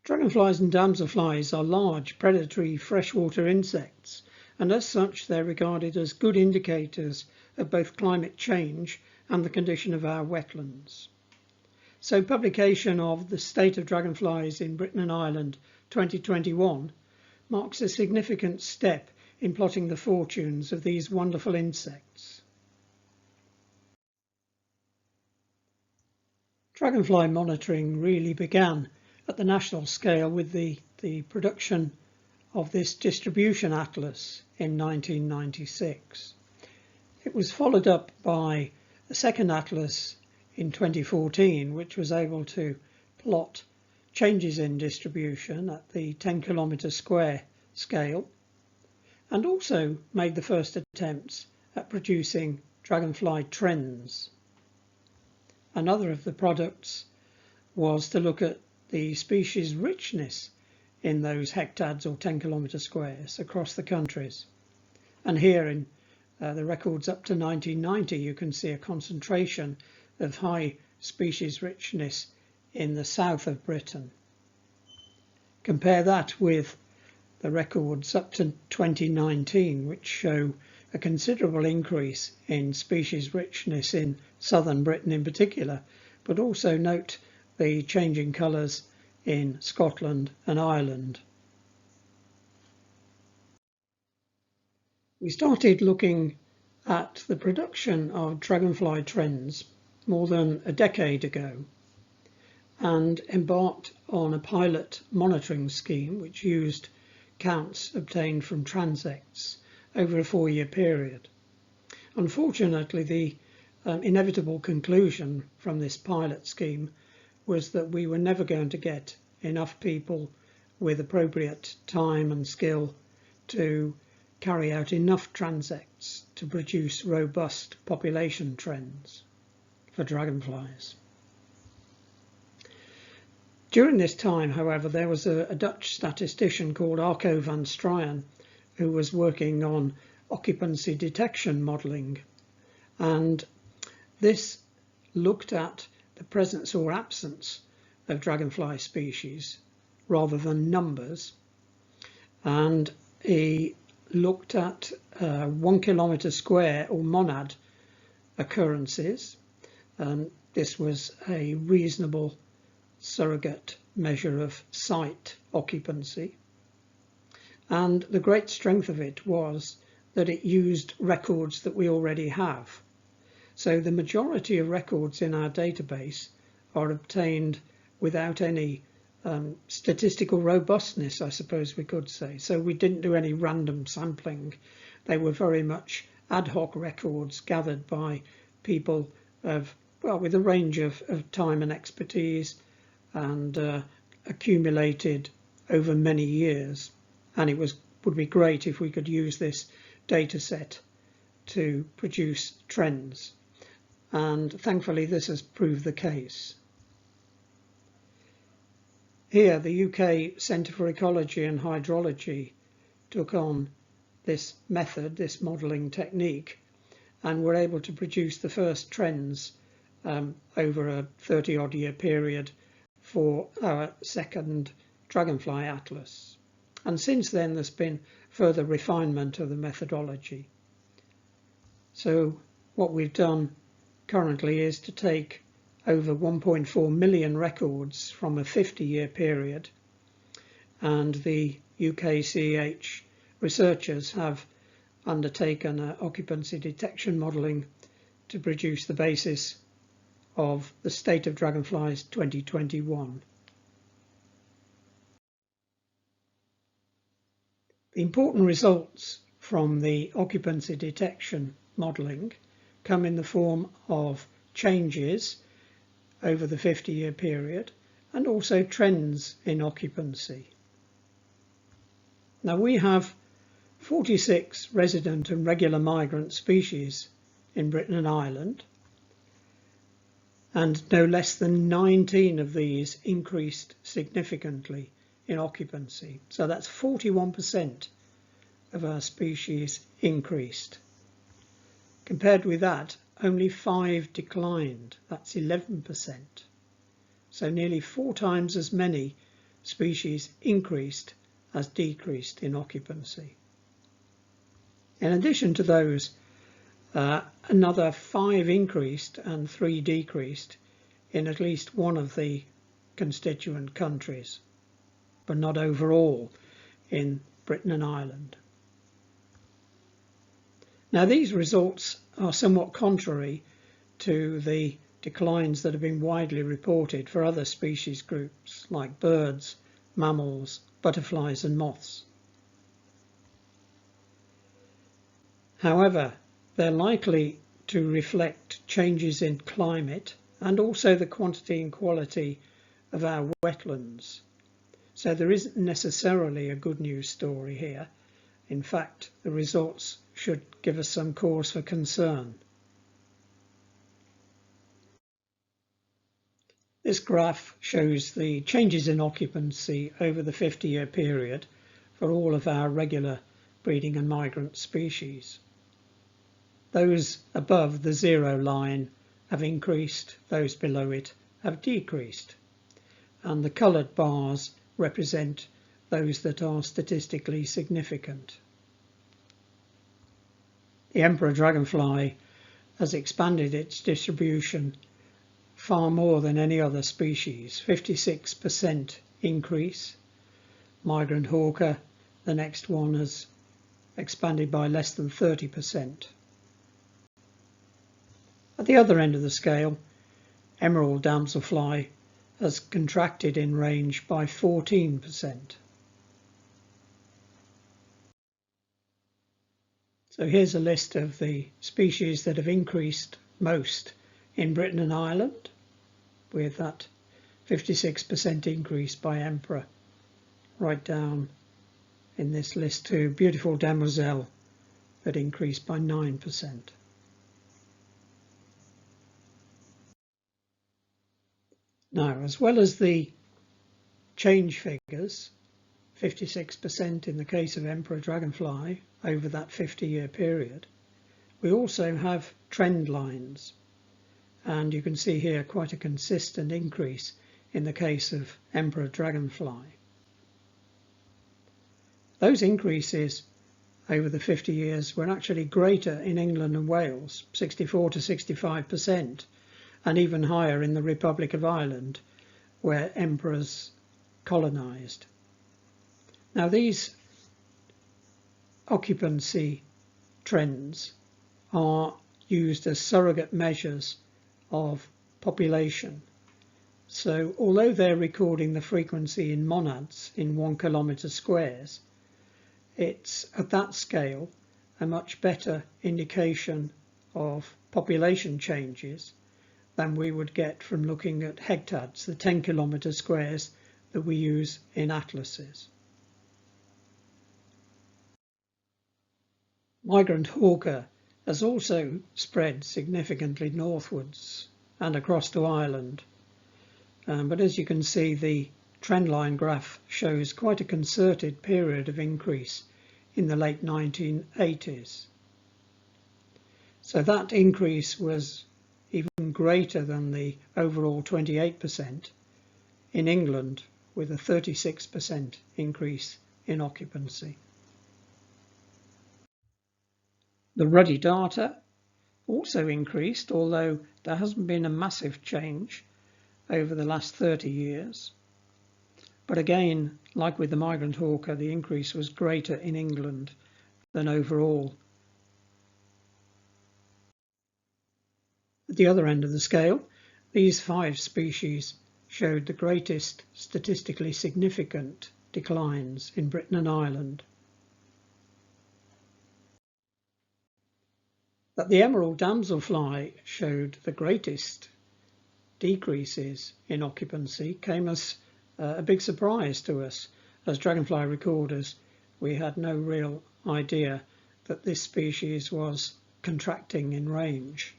Dragonflies and damselflies are large predatory freshwater insects, and as such they're regarded as good indicators of both climate change and the condition of our wetlands. So publication of the State of Dragonflies in Britain and Ireland 2021 marks a significant step in plotting the fortunes of these wonderful insects. Dragonfly monitoring really began at the national scale with the production of this distribution atlas in 1996. It was followed up by a second atlas in 2014, which was able to plot changes in distribution at the 10 kilometre square scale, and also made the first attempts at producing dragonfly trends. Another of the products was to look at the species richness in those hectads or 10 kilometre squares across the countries. And here in the records up to 1990, you can see a concentration of high species richness in the south of Britain. Compare that with the records up to 2019, which show a considerable increase in species richness in southern Britain in particular, but also note the changing colours in Scotland and Ireland. We started looking at the production of dragonfly trends more than a decade ago and embarked on a pilot monitoring scheme which used counts obtained from transects over a 4-year period. Unfortunately, the inevitable conclusion from this pilot scheme was that we were never going to get enough people with appropriate time and skill to carry out enough transects to produce robust population trends for dragonflies. During this time, however, there was a Dutch statistician called Arco van Stryen who was working on occupancy detection modelling, and this looked at the presence or absence of dragonfly species rather than numbers, and he looked at 1 kilometre square or monad occurrences. This was a reasonable surrogate measure of site occupancy, and the great strength of it was that it used records that we already have. So the majority of records in our database are obtained without any statistical robustness, I suppose we could say. So we didn't do any random sampling. They were very much ad hoc records gathered by people with a range of time and expertise, and accumulated over many years. And it would be great if we could use this data set to produce trends. And thankfully this has proved the case. Here the UK Centre for Ecology and Hydrology took on this method, this modelling technique, and were able to produce the first trends over a 30-odd year period for our second Dragonfly Atlas. And since then there's been further refinement of the methodology. So what we've done currently is to take over 1.4 million records from a 50-year period, and the UKCH researchers have undertaken occupancy detection modelling to produce the basis of the State of Dragonflies 2021. The important results from the occupancy detection modelling come in the form of changes over the 50-year period and also trends in occupancy. Now we have 46 resident and regular migrant species in Britain and Ireland, and no less than 19 of these increased significantly in occupancy. So that's 41% of our species increased. Compared with that, only 5 declined. That's 11%. So nearly 4 times as many species increased as decreased in occupancy. In addition to those, another 5 increased and 3 decreased in at least one of the constituent countries, but not overall in Britain and Ireland. Now, these results are somewhat contrary to the declines that have been widely reported for other species groups like birds, mammals, butterflies and moths. However, they're likely to reflect changes in climate and also the quantity and quality of our wetlands. So there isn't necessarily a good news story here. In fact, the results should give us some cause for concern. This graph shows the changes in occupancy over the 50-year period for all of our regular breeding and migrant species. Those above the 0 line have increased, those below it have decreased, and the coloured bars represent those that are statistically significant. The emperor dragonfly has expanded its distribution far more than any other species, 56% increase. Migrant hawker, the next one, has expanded by less than 30%. At the other end of the scale, emerald damselfly has contracted in range by 14%. So here's a list of the species that have increased most in Britain and Ireland, with that 56% increase by emperor right down in this list to beautiful demoiselle that increased by 9%. Now, as well as the change figures, 56% in the case of emperor dragonfly over that 50-year period, we also have trend lines. And you can see here quite a consistent increase in the case of emperor dragonfly. Those increases over the 50 years were actually greater in England and Wales, 64 to 65%, and even higher in the Republic of Ireland, where emperors colonised. Now, these occupancy trends are used as surrogate measures of population. So although they're recording the frequency in monads in 1 kilometre squares, it's at that scale a much better indication of population changes than we would get from looking at hectads, the 10 kilometre squares that we use in atlases. Migrant hawker has also spread significantly northwards and across to Ireland. But as you can see, the trendline graph shows quite a concerted period of increase in the late 1980s. So that increase was even greater than the overall 28% in England, with a 36% increase in occupancy. The ruddy darter also increased, although there hasn't been a massive change over the last 30 years. But again, like with the migrant hawker, the increase was greater in England than overall. At the other end of the scale, these 5 species showed the greatest statistically significant declines in Britain and Ireland. That the emerald damselfly showed the greatest decreases in occupancy came as a big surprise to us. As dragonfly recorders, we had no real idea that this species was contracting in range.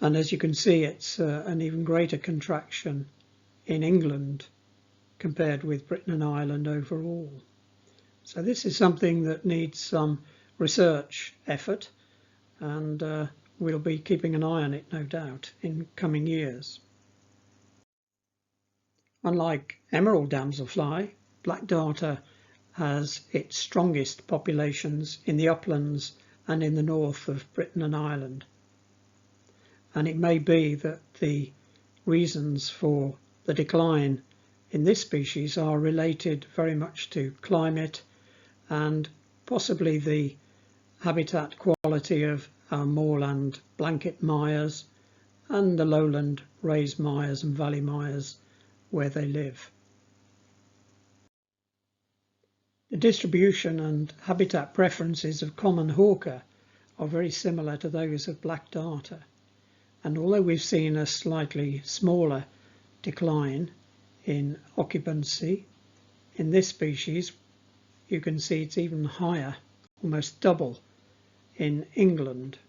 And as you can see, it's an even greater contraction in England compared with Britain and Ireland overall. So this is something that needs some research effort, and we'll be keeping an eye on it, no doubt, in coming years. Unlike emerald damselfly, black darter has its strongest populations in the uplands and in the north of Britain and Ireland. And it may be that the reasons for the decline in this species are related very much to climate and possibly the habitat quality of our moorland blanket myres and the lowland raised myres and valley myres where they live. The distribution and habitat preferences of common hawker are very similar to those of black darter, and although we've seen a slightly smaller decline in occupancy in this species, you can see it's even higher, almost double, in England.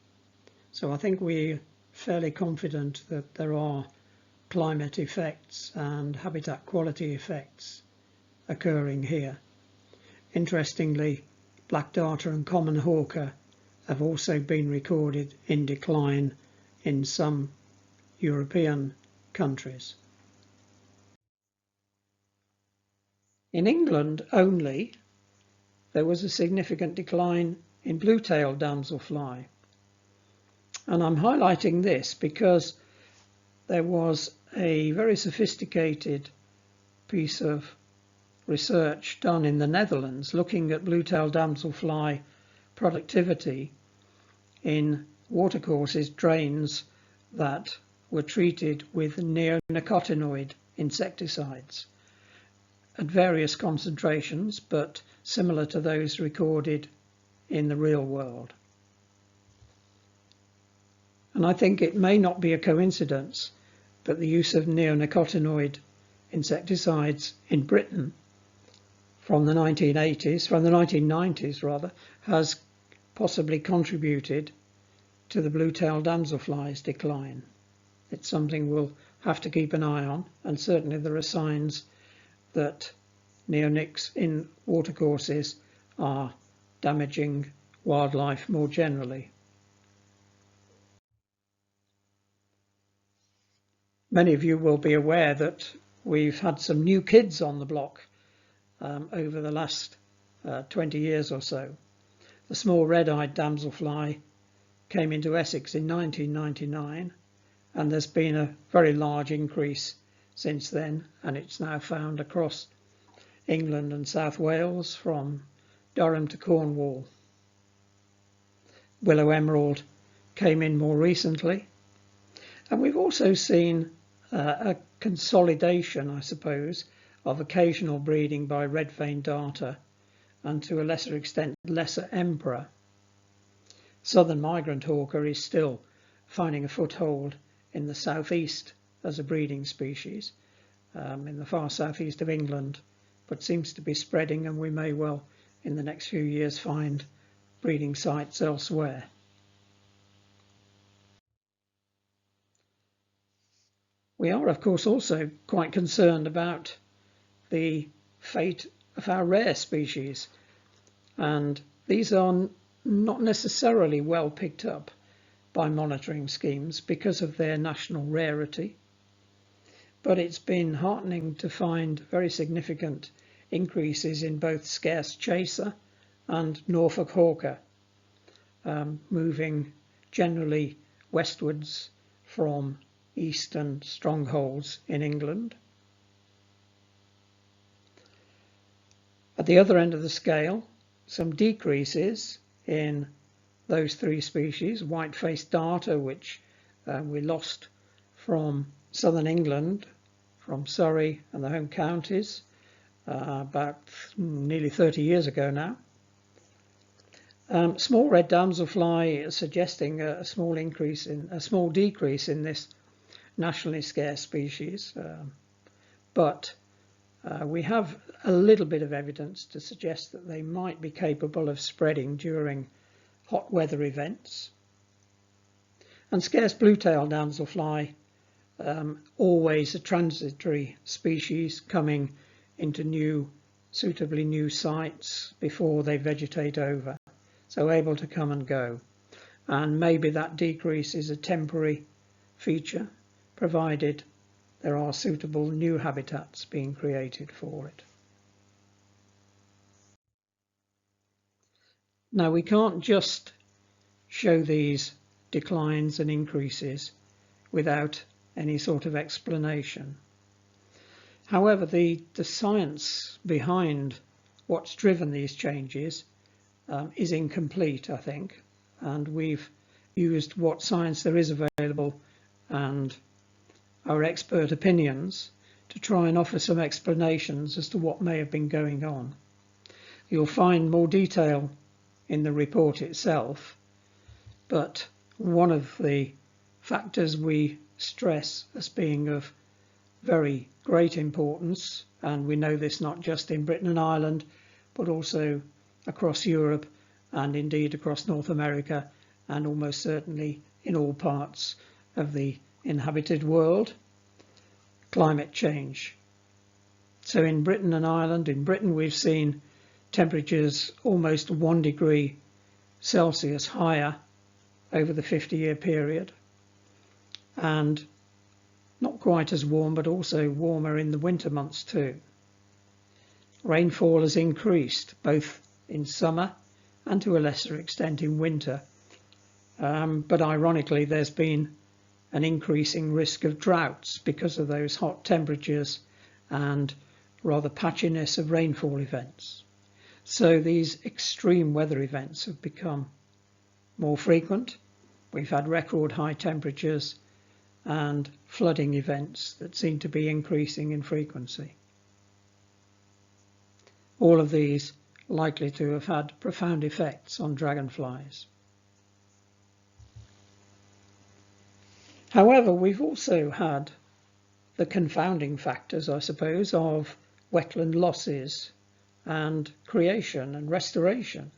So I think we're fairly confident that there are climate effects and habitat quality effects occurring here. Interestingly, black darter and common hawker have also been recorded in decline in some European countries. In England only, there was a significant decline in blue-tailed damselfly. And I'm highlighting this because there was a very sophisticated piece of research done in the Netherlands looking at blue-tailed damselfly productivity in watercourses, drains that were treated with neonicotinoid insecticides at various concentrations, but similar to those recorded in the real world. And I think it may not be a coincidence that the use of neonicotinoid insecticides in Britain from the 1990s rather, has possibly contributed to the blue-tailed damselfly's decline. It's something we'll have to keep an eye on, and certainly there are signs that neonics in watercourses are damaging wildlife more generally. Many of you will be aware that we've had some new kids on the block over the last 20 years or so. The small red-eyed damselfly came into Essex in 1999, and there's been a very large increase since then, and it's now found across England and South Wales from Durham to Cornwall. Willow emerald came in more recently, and we've also seen a consolidation, I suppose, of occasional breeding by red-veined darter and to a lesser extent lesser emperor. Southern migrant hawker is still finding a foothold in the southeast as a breeding species, in the far southeast of England, but seems to be spreading, and we may well in the next few years find breeding sites elsewhere. We are, of course, also quite concerned about the fate of our rare species, and these are not necessarily well picked up by monitoring schemes because of their national rarity, but it's been heartening to find very significant increases in both scarce chaser and Norfolk hawker, moving generally westwards from eastern strongholds in England. At the other end of the scale, some decreases in those three species, white-faced darter, which we lost from southern England, from Surrey and the home counties, about nearly 30 years ago now. Small red damselfly suggesting a small decrease in this nationally scarce species, but we have a little bit of evidence to suggest that they might be capable of spreading during hot weather events. And scarce blue-tailed damselfly, always a transitory species coming into suitably new sites before they vegetate over, so able to come and go. And maybe that decrease is a temporary feature, provided there are suitable new habitats being created for it. Now, we can't just show these declines and increases without any sort of explanation. However, the science behind what's driven these changes is incomplete, I think, and we've used what science there is available and our expert opinions to try and offer some explanations as to what may have been going on. You'll find more detail in the report itself, but one of the factors we stress as being of very great importance, and we know this not just in Britain and Ireland, but also across Europe and indeed across North America, and almost certainly in all parts of the inhabited world: climate change. So in Britain and Ireland, in Britain we've seen temperatures almost 1 degree Celsius higher over the 50-year period, and not quite as warm, but also warmer in the winter months too. Rainfall has increased both in summer and to a lesser extent in winter, but ironically there's been an increasing risk of droughts because of those hot temperatures and rather patchiness of rainfall events. So these extreme weather events have become more frequent. We've had record high temperatures and flooding events that seem to be increasing in frequency. All of these likely to have had profound effects on dragonflies. However, we've also had the confounding factors, I suppose, of wetland losses and creation and restoration.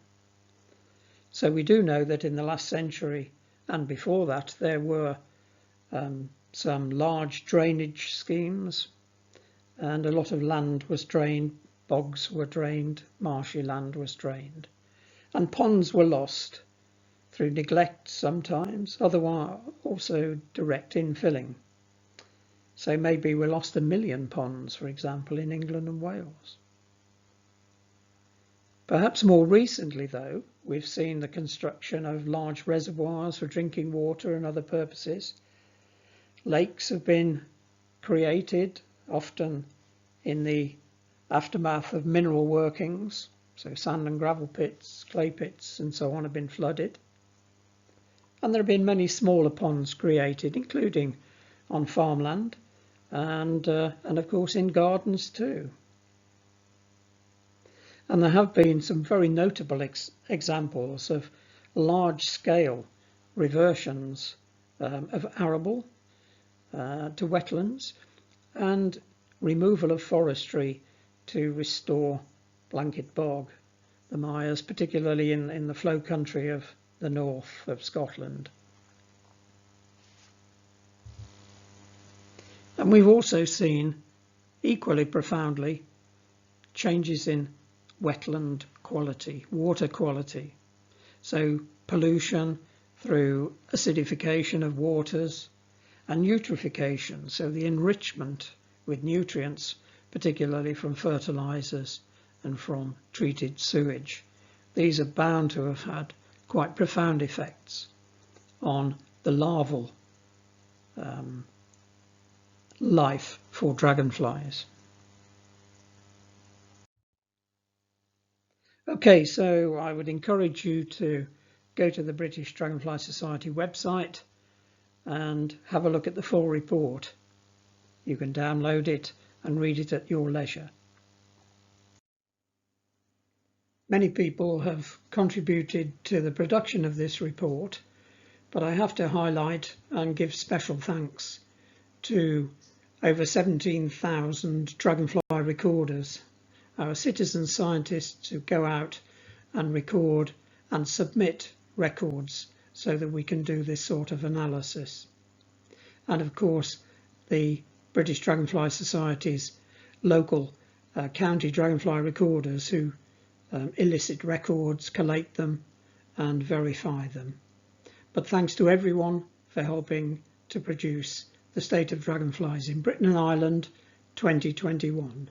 So we do know that in the last century and before that there were some large drainage schemes, and a lot of land was drained, bogs were drained, marshy land was drained, and ponds were lost through neglect sometimes, otherwise also direct infilling. So maybe we lost 1 million ponds, for example, in England and Wales. Perhaps more recently, though, we've seen the construction of large reservoirs for drinking water and other purposes. Lakes have been created, often in the aftermath of mineral workings, so sand and gravel pits, clay pits and so on have been flooded. And there have been many smaller ponds created, including on farmland and of course in gardens too. And there have been some very notable examples of large-scale reversions of arable to wetlands and removal of forestry to restore blanket bog, the mires, particularly in the flow country of the north of Scotland. And we've also seen, equally profoundly, changes in wetland quality, water quality. So pollution through acidification of waters and eutrophication, so the enrichment with nutrients, particularly from fertilizers and from treated sewage. These are bound to have had quite profound effects on the larval life for dragonflies. Okay, so I would encourage you to go to the British Dragonfly Society website and have a look at the full report. You can download it and read it at your leisure. Many people have contributed to the production of this report, but I have to highlight and give special thanks to over 17,000 dragonfly recorders, our citizen scientists who go out and record and submit records so that we can do this sort of analysis. And of course the British Dragonfly Society's local county dragonfly recorders who elicit records, collate them and verify them. But thanks to everyone for helping to produce The State of Dragonflies in Britain and Ireland 2021.